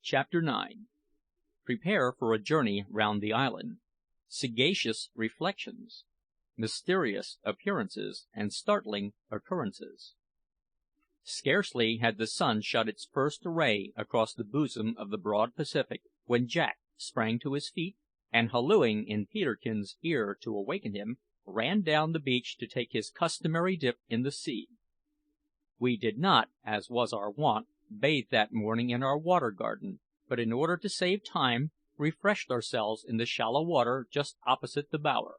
CHAPTER IX. PREPARE FOR A JOURNEY ROUND THE ISLAND SAGACIOUS REFLECTIONS MYSTERIOUS APPEARANCES AND STARTLING OCCURRENCES. Scarcely had the sun shot its first ray across the bosom of the broad Pacific when Jack sprang to his feet, and hallooing in Peterkin's ear to awaken him, ran down the beach to take his customary dip in the sea. We did not, as was our wont, bathe that morning in our water garden, but in order to save time, refreshed ourselves in the shallow water just opposite the bower.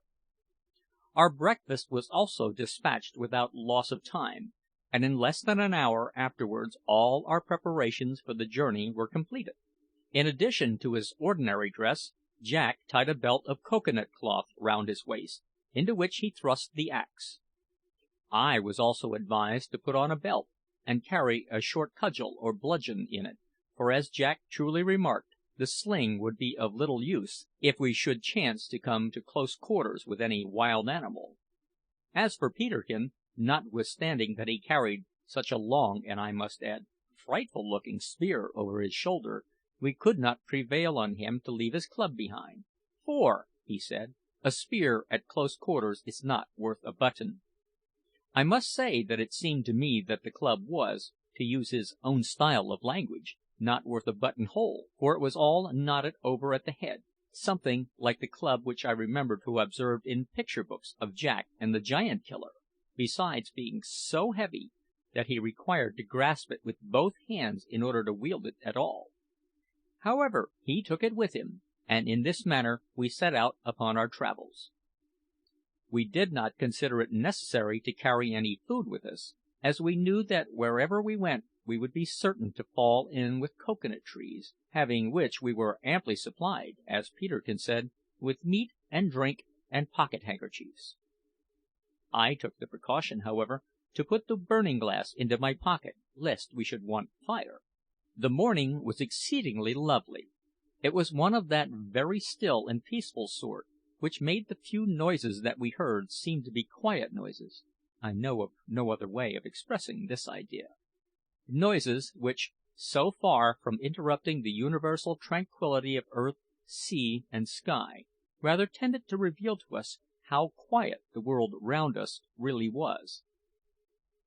Our breakfast was also despatched without loss of time, and in less than an hour afterwards all our preparations for the journey were completed. In addition to his ordinary dress, Jack tied a belt of cocoa nut cloth round his waist, into which he thrust the axe. I was also advised to put on a belt and carry a short cudgel or bludgeon in it, for as Jack truly remarked, the sling would be of little use if we should chance to come to close quarters with any wild animal. As for Peterkin, notwithstanding that he carried such a long, and I must add, frightful looking spear over his shoulder, we could not prevail on him to leave his club behind, for, he said, a spear at close quarters is not worth a button. I must say that it seemed to me that the club was, to use his own style of language, not worth a buttonhole, for it was all knotted over at the head, something like the club which I remember to have observed in picture books of Jack and the Giant Killer, besides being so heavy that he required to grasp it with both hands in order to wield it at all. However, he took it with him, and in this manner we set out upon our travels. We did not consider it necessary to carry any food with us, as we knew that wherever we went we would be certain to fall in with cocoa nut trees, having which we were amply supplied, as Peterkin said, with meat and drink and pocket handkerchiefs. I took the precaution, however, to put the burning glass into my pocket, lest we should want fire. The morning was exceedingly lovely. It was one of that very still and peaceful sort which made the few noises that we heard seem to be quiet noises. I know of no other way of expressing this idea. Noises which, so far from interrupting the universal tranquillity of earth, sea, and sky, rather tended to reveal to us how quiet the world round us really was.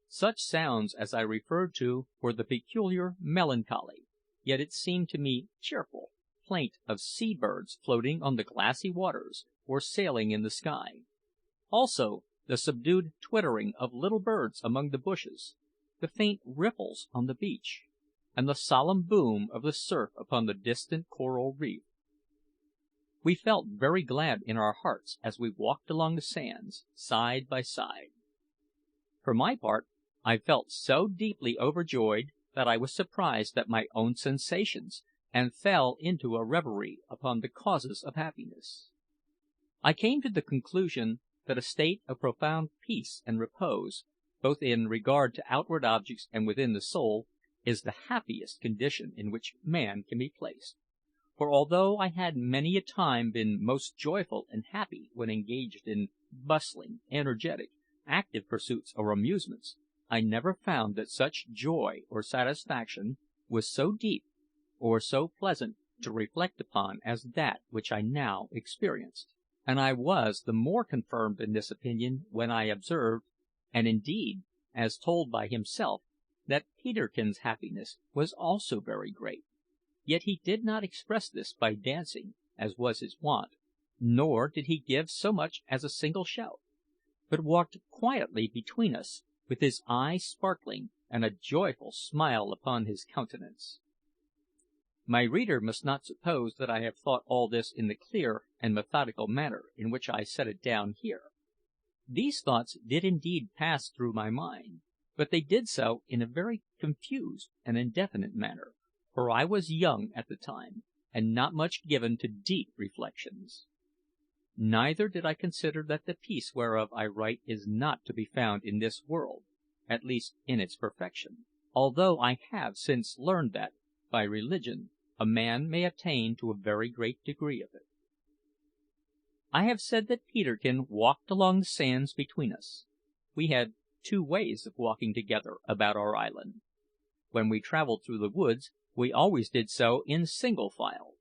Such sounds as I referred to were the peculiar melancholy, yet it seemed to me cheerful, plaint of sea birds floating on the glassy waters or sailing in the sky; also the subdued twittering of little birds among the bushes, the faint ripples on the beach, and the solemn boom of the surf upon the distant coral reef. We felt very glad in our hearts as we walked along the sands, side by side. For my part, I felt so deeply overjoyed that I was surprised at my own sensations, and fell into a reverie upon the causes of happiness. I came to the conclusion that a state of profound peace and repose, both in regard to outward objects and within the soul, is the happiest condition in which man can be placed; for although I had many a time been most joyful and happy when engaged in bustling, energetic, active pursuits or amusements, I never found that such joy or satisfaction was so deep or so pleasant to reflect upon as that which I now experienced. And I was the more confirmed in this opinion when I observed, and indeed, as told by himself, that Peterkin's happiness was also very great. Yet he did not express this by dancing, as was his wont, nor did he give so much as a single shout, but walked quietly between us, with his eyes sparkling and a joyful smile upon his countenance. My reader must not suppose that I have thought all this in the clear and methodical manner in which I set it down here. These thoughts did indeed pass through my mind, but they did so in a very confused and indefinite manner, for I was young at the time, and not much given to deep reflections. Neither did I consider that the peace whereof I write is not to be found in this world, at least in its perfection, although I have since learned that, by religion, a man may attain to a very great degree of it. I have said that Peterkin walked along the sands between us. We had two ways of walking together about our island. When we travelled through the woods, We always did so in single file,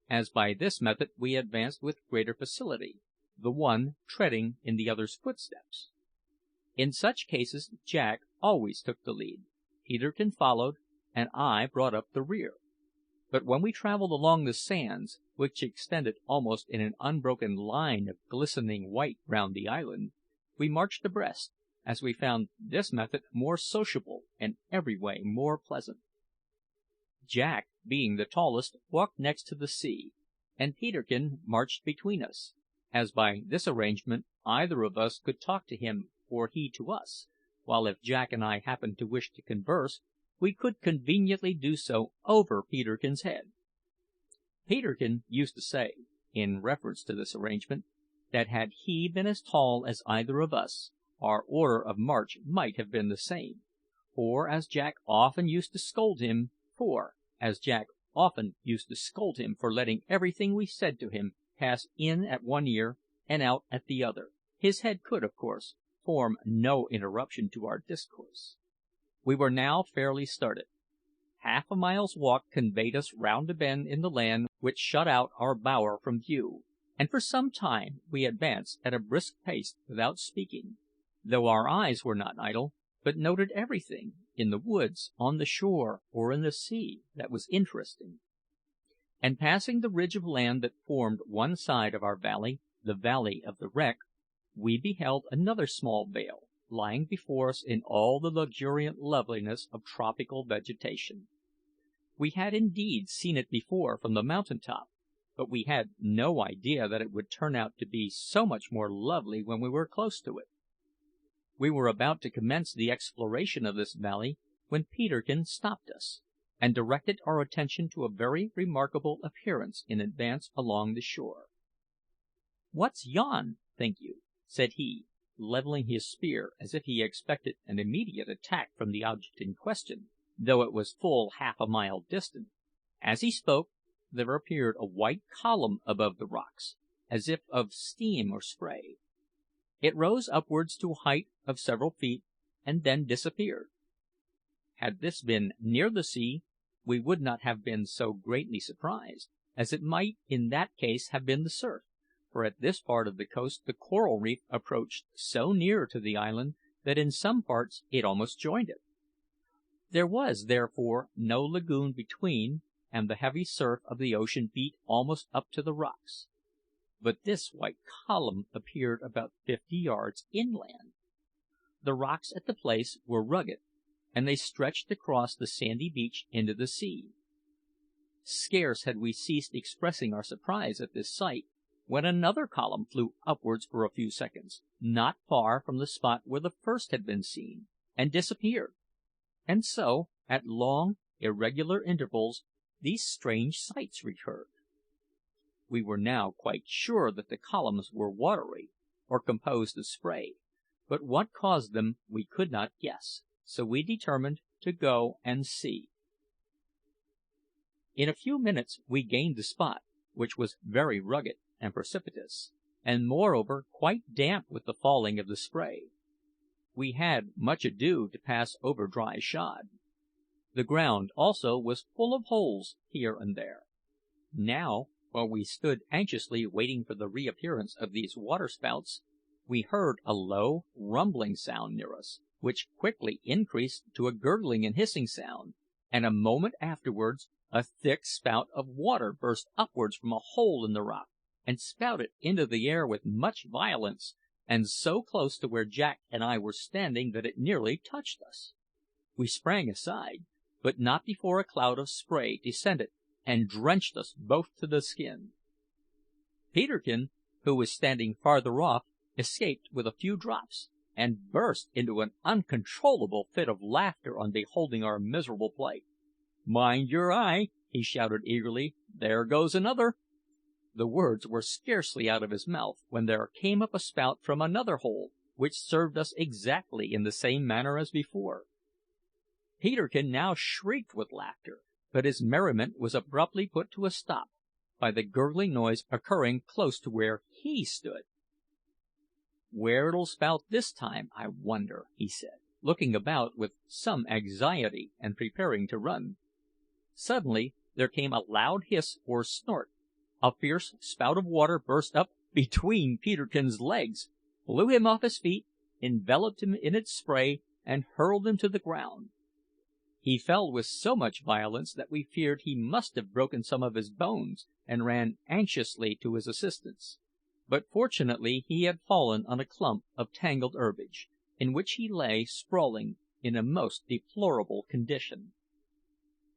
as by this method we advanced with greater facility, the one treading in the other's footsteps. In such cases Jack always took the lead, Peterkin followed, and I brought up the rear. But when we travelled along the sands, which extended almost in an unbroken line of glistening white round the island, we marched abreast, as we found this method more sociable and every way more pleasant. Jack, being the tallest, walked next to the sea, and Peterkin marched between us, as by this arrangement either of us could talk to him or he to us, while if Jack and I happened to wish to converse, we could conveniently do so over Peterkin's head. Peterkin used to say, in reference to this arrangement, that had he been as tall as either of us, our order of march might have been the same; for as Jack often used to scold him for letting everything we said to him pass in at one ear and out at the other, his head could, of course, form no interruption to our discourse. We were now fairly started. Half a mile's walk conveyed us round a bend in the land which shut out our bower from view, and for some time we advanced at a brisk pace without speaking, though our eyes were not idle, but noted everything in the woods, on the shore, or in the sea that was interesting. And passing the ridge of land that formed one side of our valley, the Valley of the Wreck, we beheld another small vale lying before us in all the luxuriant loveliness of tropical vegetation. We had indeed seen it before from the mountain top, but we had no idea that it would turn out to be so much more lovely when we were close to it. We were about to commence the exploration of this valley when Peterkin stopped us, and directed our attention to a very remarkable appearance in advance along the shore. "What's yon, think you?" said he, levelling his spear as if he expected an immediate attack from the object in question, though it was full half a mile distant. As he spoke, there appeared a white column above the rocks, as if of steam or spray. It rose upwards to a height of several feet, and then disappeared. Had this been near the sea, we would not have been so greatly surprised, as it might in that case have been the surf, for at this part of the coast the coral reef approached so near to the island that in some parts it almost joined it. There was, therefore, no lagoon between, and the heavy surf of the ocean beat almost up to the rocks. But this white column appeared about 50 yards inland. The rocks at the place were rugged, and they stretched across the sandy beach into the sea. Scarce had we ceased expressing our surprise at this sight when another column flew upwards for a few seconds, not far from the spot where the first had been seen, and disappeared. And so, at long, irregular intervals, these strange sights recurred. We were now quite sure that the columns were watery, or composed of spray, but what caused them we could not guess, so we determined to go and see. In a few minutes we gained the spot, which was very rugged and precipitous, and moreover quite damp with the falling of the spray. We had much ado to pass over dry shod. The ground also was full of holes here and there. Now, while we stood anxiously waiting for the reappearance of these waterspouts, we heard a low rumbling sound near us, which quickly increased to a gurgling and hissing sound, and a moment afterwards a thick spout of water burst upwards from a hole in the rock and spouted into the air with much violence, and so close to where Jack and I were standing that it nearly touched us. We sprang aside, but not before a cloud of spray descended and drenched us both to the skin. Peterkin, who was standing farther off, escaped with a few drops, and burst into an uncontrollable fit of laughter on beholding our miserable plight. "Mind your eye!" he shouted eagerly. "There goes another!" The words were scarcely out of his mouth when there came up a spout from another hole, which served us exactly in the same manner as before. Peterkin now shrieked with laughter, but his merriment was abruptly put to a stop by the gurgling noise occurring close to where he stood. "Where it'll spout this time, I wonder," he said, looking about with some anxiety and preparing to run. Suddenly there came a loud hiss or snort. A fierce spout of water burst up between Peterkin's legs, blew him off his feet, enveloped him in its spray, and hurled him to the ground. He fell with so much violence that we feared he must have broken some of his bones, and ran anxiously to his assistance. But fortunately he had fallen on a clump of tangled herbage, in which he lay sprawling in a most deplorable condition.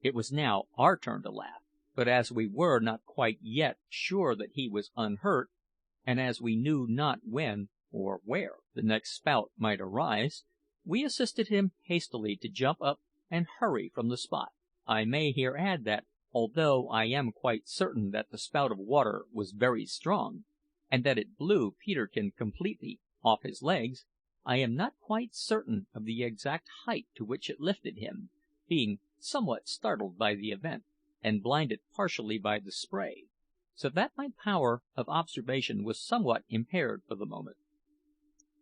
It was now our turn to laugh; but as we were not quite yet sure that he was unhurt, and as we knew not when or where the next spout might arise, we assisted him hastily to jump up and hurry from the spot. I may here add that, although I am quite certain that the spout of water was very strong, and that it blew Peterkin completely off his legs, I am not quite certain of the exact height to which it lifted him, being somewhat startled by the event, and blinded partially by the spray, so that my power of observation was somewhat impaired for the moment.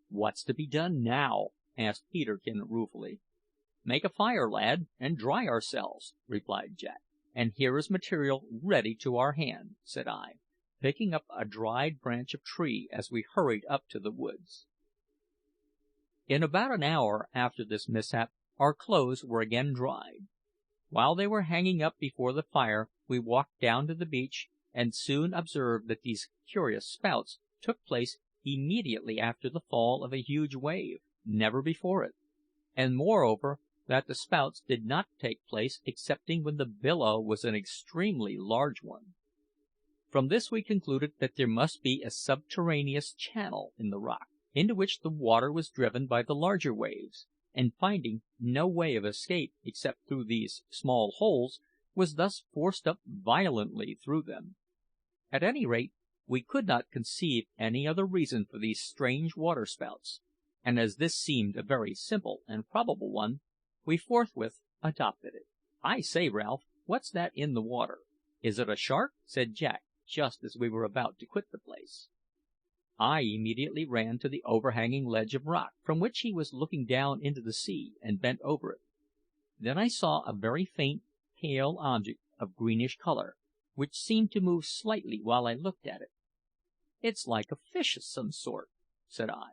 "What's to be done now?" asked Peterkin ruefully. "Make a fire, lad, and dry ourselves," replied Jack. "And here is material ready to our hand," said I, picking up a dried branch of tree as we hurried up to the woods. In about an hour after this mishap our clothes were again dried. While they were hanging up before the fire, we walked down to the beach, and soon observed that these curious spouts took place immediately after the fall of a huge wave, never before it; and moreover, that the spouts did not take place excepting when the billow was an extremely large one. From this we concluded that there must be a subterraneous channel in the rock, into which the water was driven by the larger waves, and finding no way of escape except through these small holes, was thus forced up violently through them. At any rate, we could not conceive any other reason for these strange waterspouts, and as this seemed a very simple and probable one, we forthwith adopted it. "I say, Ralph, what's that in the water? Is it a shark?" said Jack, just as we were about to quit the place. I immediately ran to the overhanging ledge of rock, from which he was looking down into the sea, and bent over it. Then I saw a very faint, pale object of greenish colour, which seemed to move slightly while I looked at it. "It's like a fish of some sort," said I.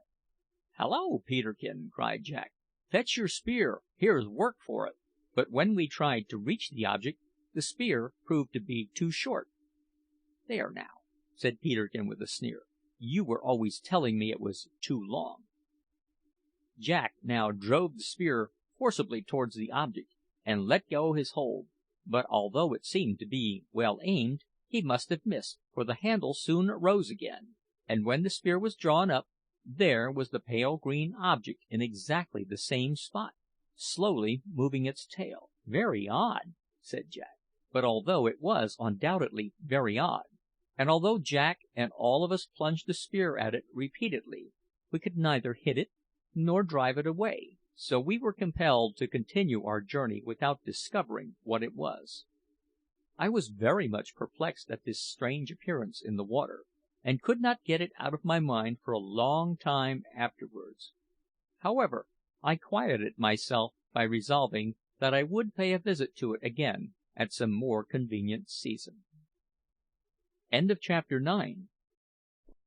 "Hallo, Peterkin!" cried Jack. "Fetch your spear; here's work for it." But when we tried to reach the object, the spear proved to be too short. "There now," said Peterkin with a sneer, "you were always telling me it was too long." Jack now drove the spear forcibly towards the object, and let go his hold; but although it seemed to be well aimed, he must have missed, for the handle soon rose again, and when the spear was drawn up, there was the pale green object in exactly the same spot, slowly moving its tail. "Very odd," said Jack. But although it was undoubtedly very odd, and although Jack and all of us plunged the spear at it repeatedly, we could neither hit it nor drive it away, so we were compelled to continue our journey without discovering what it was. I was very much perplexed at this strange appearance in the water, and could not get it out of my mind for a long time afterwards. However, I quieted myself by resolving that I would pay a visit to it again at some more convenient season. Chapter 9.